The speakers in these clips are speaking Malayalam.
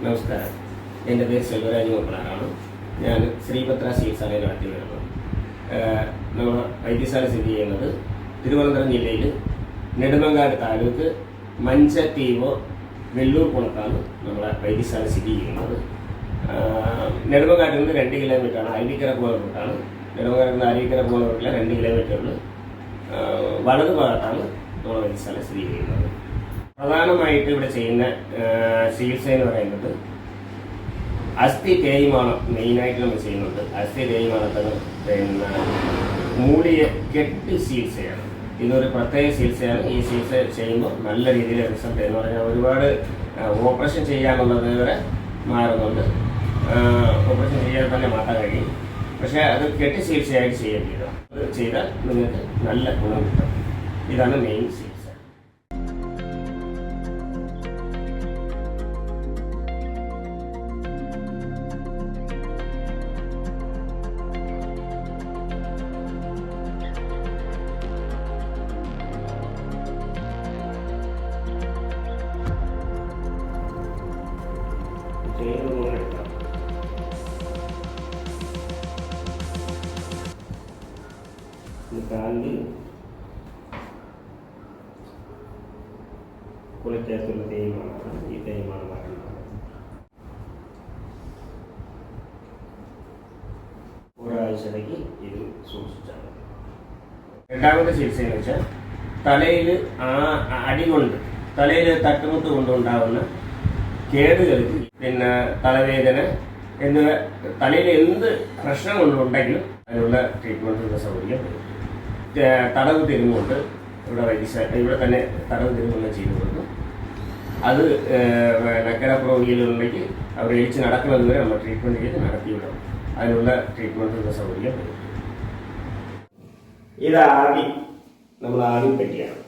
നമസ്കാരം. എൻ്റെ പേര് സെൽവരാജ് മൂപ്പനാറാണ്. ഞാൻ ശ്രീപത്ര ചികിത്സാലയം നടത്തി വരുന്നു. നമ്മൾ വൈദ്യശാല സ്ഥിതി ചെയ്യുന്നത് തിരുവനന്തപുരം ജില്ലയിൽ നെടുമങ്ങാട് താലൂക്ക് മഞ്ചത്തീവോ വെല്ലൂർ കുണത്താണ് നമ്മളെ വൈദ്യശാല സ്ഥിതി ചെയ്യുന്നത്. നെടുമങ്ങാട്ടിൽ നിന്ന് 2 കിലോമീറ്ററാണ്. അരുവിക്കര പോകുന്ന റൂട്ടാണ്. നെടുമങ്ങാട്ടിൽ നിന്ന് അരുവിക്കര പോകുന്ന റൂട്ടിലെ 2 കിലോമീറ്ററിൽ വലതു ഭാഗത്താണ് നമ്മളെ വൈദ്യശാല സ്ഥിതി ചെയ്യുന്നത്. പ്രധാനമായിട്ട് ഇവിടെ ചെയ്യുന്ന ചികിത്സ എന്ന് പറയുന്നത് അസ്ഥി തേയ്മാനം മെയിനായിട്ട് നമ്മൾ ചെയ്യുന്നുണ്ട്. അസ്ഥി തേയ്മാനത്തിന് പിന്നെ മൂടിയ കെട്ട് ചികിത്സയാണ്. ഇതൊരു പ്രത്യേക ചികിത്സയാണ്. ഈ ചികിത്സ ചെയ്യുമ്പോൾ നല്ല രീതിയിൽ റിസൾട്ട് എന്ന് പറഞ്ഞാൽ ഒരുപാട് ഓപ്പറേഷൻ ചെയ്യാനുള്ളത് വരെ മാറുന്നുണ്ട്. ഓപ്പറേഷൻ ചെയ്യാൻ തന്നെ മാറ്റാൻ കഴിയും. പക്ഷേ അത് കെട്ട് ചികിത്സയായിട്ട് ചെയ്യേണ്ടത്. അത് ചെയ്താൽ നിങ്ങൾക്ക് നല്ല ഗുണം കിട്ടും. ഇതാണ് മെയിൻ ചികിത്സ. കാലിൽ കുളിച്ചേർത്തുള്ള തേയ്മാനമാണ്. ഈ തേയ്മാനം മാറ്റുന്നത് ഒരാഴ്ചത്തേക്ക് ഇത് സൂക്ഷിച്ചാണ്. രണ്ടാമത്തെ ചികിത്സ എന്ന് വെച്ചാൽ തലയിൽ അടികൊണ്ട് തലയിൽ തട്ടുമുട്ട് കൊണ്ടുണ്ടാകുന്ന കേടുകൾക്ക് പിന്നെ തലവേദന എന്നിവ തലയിൽ എന്ത് പ്രശ്നം കൊണ്ടുണ്ടെങ്കിലും അതിനുള്ള ട്രീറ്റ്മെൻറ്റിനുള്ള സൗകര്യം തടവ് തിരുമുകൊണ്ട് ഇവിടെ തന്നെ തടവ് തിരുമുള്ള ചെയ്തു കൊടുക്കും. അത് കിടപ്പുറോഗിയിലുണ്ടെങ്കിൽ അവർ എഴിച്ച് നടക്കുന്നത് വരെ നമ്മൾ ട്രീറ്റ്മെൻറ്റ് ചെയ്ത് നടത്തിവിടും. അതിനുള്ള ട്രീറ്റ്മെൻറ്റിനുള്ള സൗകര്യം വരും. ഇത് ആവി നമ്മൾ ആവി പറ്റിയാണ്.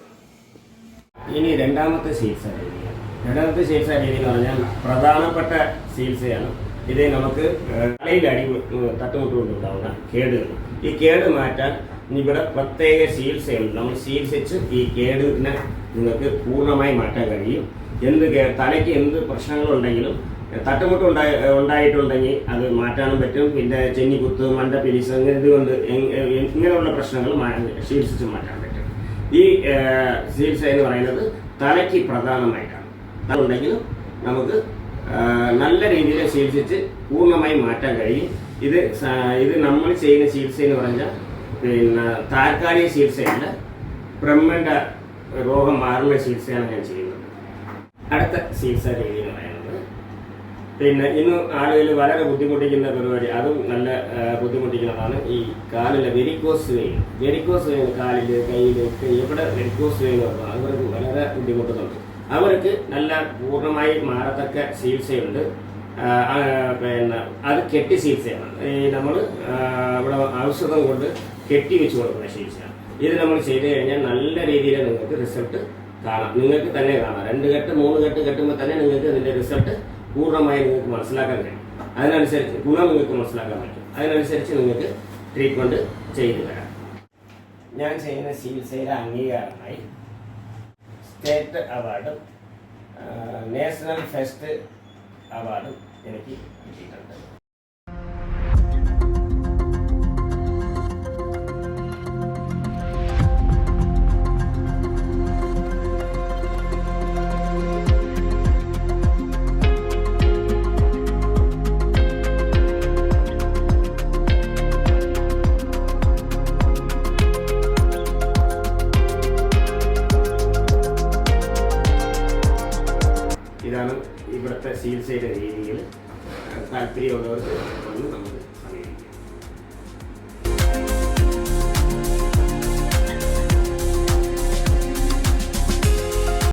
ഇനി രണ്ടാമത്തെ ചികിത്സാ രീതിയാണ്. രണ്ടാമത്തെ ചികിത്സാ രീതി എന്ന് പറഞ്ഞാൽ പ്രധാനപ്പെട്ട ചികിത്സയാണ്. ഇത് നമുക്ക് തലയിൽ തട്ടുമുട്ട് കൊണ്ടുണ്ടാവുന്ന കേടുകൾ. ഈ കേട് മാറ്റാൻ ഇവിടെ പ്രത്യേക ചികിത്സയുണ്ട്. നമ്മൾ ചികിത്സിച്ച് ഈ കേടിനെ നിങ്ങൾക്ക് പൂർണ്ണമായി മാറ്റാൻ കഴിയും. തലയ്ക്ക് എന്ത് പ്രശ്നങ്ങളുണ്ടെങ്കിലും തട്ടുമുട്ട് ഉണ്ടായിട്ടുണ്ടെങ്കിൽ അത് മാറ്റാനും പറ്റും. പിന്നെ ചെന്നിക്കുത്ത്, മണ്ടപ്പിരിസ് ഇതുകൊണ്ട് ഇങ്ങനെയുള്ള പ്രശ്നങ്ങൾ ചികിത്സിച്ച് മാറ്റാൻ പറ്റും. ഈ ചികിത്സ എന്ന് പറയുന്നത് തലയ്ക്ക് പ്രധാനമായിട്ടാണ്. അതുണ്ടെങ്കിലും നമുക്ക് നല്ല രീതിയിൽ ചികിത്സിച്ച് പൂർണ്ണമായി മാറ്റാൻ കഴിയും. ഇത് നമ്മൾ ചെയ്യുന്ന ചികിത്സ എന്ന് പറഞ്ഞാൽ പിന്നെ താൽക്കാലിക ചികിത്സയല്ല, ബ്രഹ്മന്റെ രോഗം മാറുന്ന ചികിത്സയാണ് ഞാൻ ചെയ്യുന്നത്. അടുത്ത ചികിത്സാ രീതി എന്ന് പറയുന്നത് പിന്നെ ഇന്ന് ആളുകൾ വളരെ ബുദ്ധിമുട്ടിക്കുന്ന പരിപാടി, അതും നല്ല ബുദ്ധിമുട്ടിക്കുന്നതാണ് ഈ കാലിലെ വെരിക്കോസ് വെയിൻ. വെരിക്കോസ് വെയിൻ കാലിൽ, കയ്യിൽ, എവിടെ വെരിക്കോസ് വെയിൻ പറഞ്ഞാൽ അവർക്ക് വളരെ ബുദ്ധിമുട്ടുന്നുണ്ട്. അവർക്ക് നല്ല പൂർണ്ണമായി മാറത്തക്ക ചികിത്സയുണ്ട്. പിന്നെ അത് കെട്ടി ചികിത്സയാണ്. നമ്മൾ ഇവിടെ ഔഷധം കൊണ്ട് കെട്ടി വെച്ച് കൊടുക്കുന്ന ചികിത്സയാണ്. ഇത് നമ്മൾ ചെയ്ത് കഴിഞ്ഞാൽ നല്ല രീതിയിൽ നിങ്ങൾക്ക് റിസൾട്ട് കാണാം. നിങ്ങൾക്ക് തന്നെ കാണാം. 2 കെട്ട് 3 കെട്ട് കെട്ടുമ്പോൾ തന്നെ നിങ്ങൾക്ക് ഇതിൻ്റെ റിസൾട്ട് പൂർണ്ണമായി നിങ്ങൾക്ക് മനസ്സിലാക്കാൻ കഴിയും. അതിനനുസരിച്ച് ഗുണം നിങ്ങൾക്ക് മനസ്സിലാക്കാൻ പറ്റും. അതിനനുസരിച്ച് നിങ്ങൾക്ക് ട്രീറ്റ്മെൻറ്റ് ചെയ്തു തരാം. ഞാൻ ചെയ്യുന്ന ചികിത്സയിലെ അംഗീകാരമായി സ്റ്റേറ്റ് അവാർഡും നാഷണൽ ഫെസ്റ്റ് അവാർഡും എനിക്ക് കിട്ടിയിട്ടുണ്ട്. ഇതാണ് ഇവിടുത്തെ ചികിത്സയുടെ രീതികൾ. താല്പര്യമുള്ളവർക്ക് വന്ന് നമുക്ക്